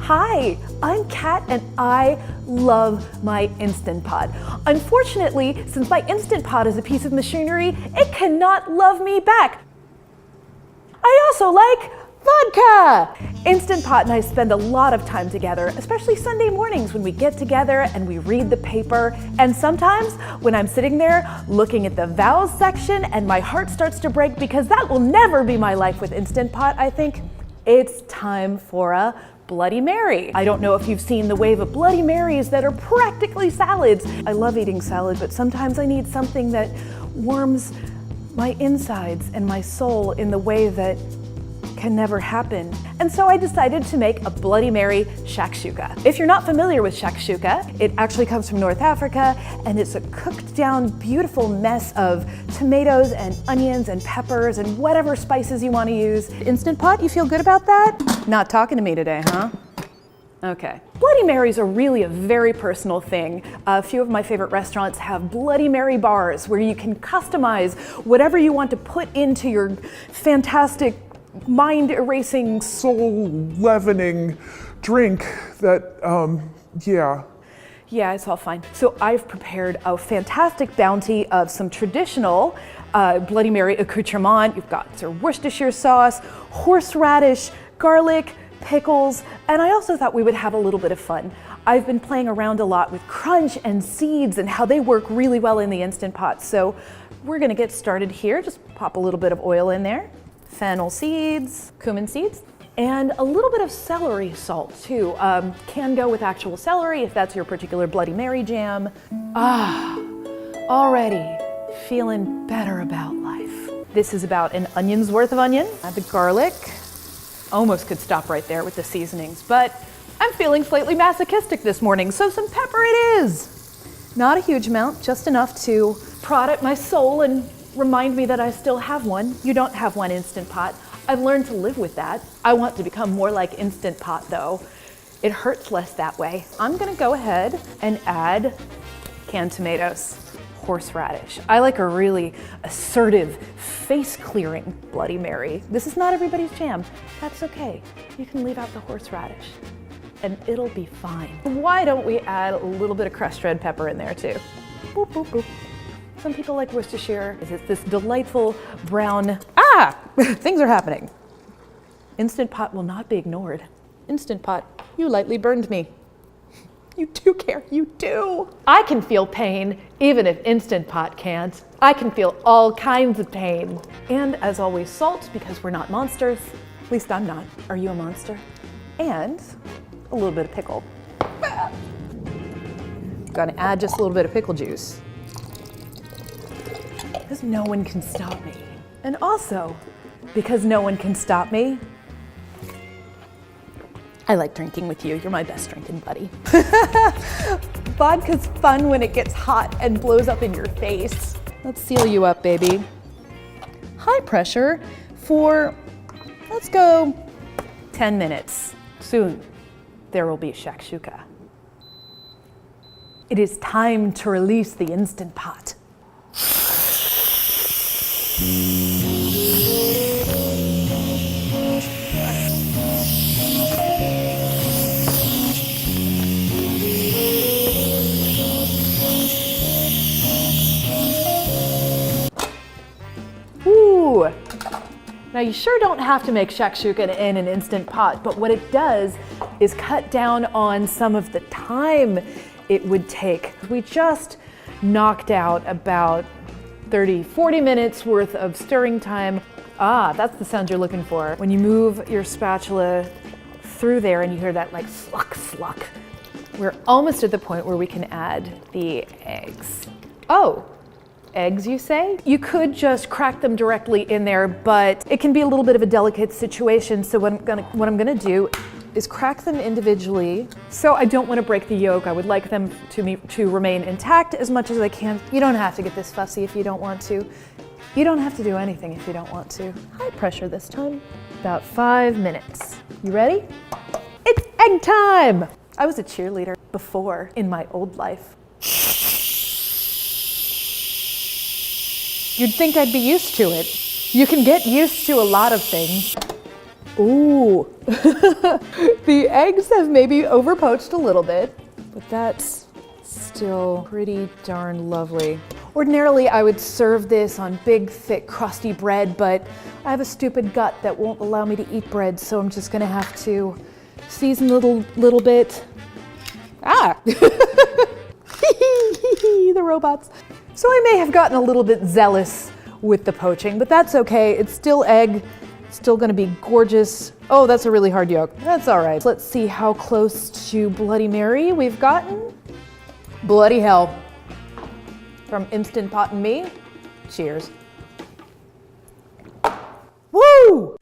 Hi, I'm Kat and I love my Instant Pot. Unfortunately, since my Instant Pot is a piece of machinery, it cannot love me back. I also like vodka! Instant Pot and I spend a lot of time together, especially Sunday mornings when we get together and we read the paper. And sometimes when I'm sitting there looking at the vows section and my heart starts to break because that will never be my life with Instant Pot, I think it's time for a Bloody Mary. I don't know if you've seen the wave of Bloody Marys that are practically salads. I love eating salad, but sometimes I need something that warms my insides and my soul in the way that can never happen. And so I decided to make a Bloody Mary Shakshuka. If you're not familiar with Shakshuka, it actually comes from North Africa and it's a cooked down beautiful mess of tomatoes and onions and peppers and whatever spices you want to use. Instant Pot, you feel good about that? Not talking to me today, huh? Okay. Bloody Marys are really a very personal thing. A few of my favorite restaurants have Bloody Mary bars where you can customize whatever you want to put into your fantastic mind-erasing, soul-leavening drink that, Yeah, it's all fine. So I've prepared a fantastic bounty of some traditional Bloody Mary accoutrement. You've got sort of Worcestershire sauce, horseradish, garlic, pickles, and I also thought we would have a little bit of fun. I've been playing around a lot with crunch and seeds and how they work really well in the Instant Pot. So we're gonna get started here. Just pop a little bit of oil in there. Fennel seeds, cumin seeds, and a little bit of celery salt too. Can go with actual celery if that's your particular Bloody Mary jam. Already feeling better about life. This is about an onion's worth of onion. Add the garlic. Almost could stop right there with the seasonings, but I'm feeling slightly masochistic this morning, so some pepper it is. Not a huge amount, just enough to prod at my soul and remind me that I still have one. You don't have one Instant Pot. I've learned to live with that. I want to become more like Instant Pot though. It hurts less that way. I'm gonna go ahead and add canned tomatoes, horseradish. I like a really assertive, face-clearing Bloody Mary. This is not everybody's jam. That's okay. You can leave out the horseradish and it'll be fine. Why don't we add a little bit of crushed red pepper in there too? Boop, boop, boop. Some people like Worcestershire. It's this delightful brown, things are happening. Instant Pot will not be ignored. Instant Pot, you lightly burned me. You do care, you do. I can feel pain, even if Instant Pot can't. I can feel all kinds of pain. And as always, salt, because we're not monsters. At least I'm not. Are you a monster? And a little bit of pickle. Gonna add just a little bit of pickle juice. Because no one can stop me. And also, because no one can stop me, I like drinking with you. You're my best drinking buddy. Vodka's fun when it gets hot and blows up in your face. Let's seal you up, baby. High pressure for, let's go, 10 minutes. Soon, there will be Shakshuka. It is time to release the Instant Pot. Ooh. Now you sure don't have to make Shakshuka in an Instant Pot, but what it does is cut down on some of the time it would take. We just knocked out about 40 minutes worth of stirring time. That's the sound you're looking for. When you move your spatula through there and you hear that like sluck, sluck. We're almost at the point where we can add the eggs. Oh, eggs you say? You could just crack them directly in there, but it can be a little bit of a delicate situation. So what I'm gonna do is crack them individually. So I don't want to break the yolk. I would like them to remain intact as much as I can. You don't have to get this fussy if you don't want to. You don't have to do anything if you don't want to. High pressure this time. About 5 minutes. You ready? It's egg time! I was a cheerleader before in my old life. You'd think I'd be used to it. You can get used to a lot of things. Ooh, the eggs have maybe overpoached a little bit, but that's still pretty darn lovely. Ordinarily, I would serve this on big, thick, crusty bread, but I have a stupid gut that won't allow me to eat bread, so I'm just gonna have to season a little bit. Ah! The robots. So I may have gotten a little bit zealous with the poaching, but that's okay. It's still egg, still gonna be gorgeous. Oh, that's a really hard yolk. That's all right. Let's see how close to Bloody Mary we've gotten. Bloody hell. From Instant Pot and me, cheers. Woo!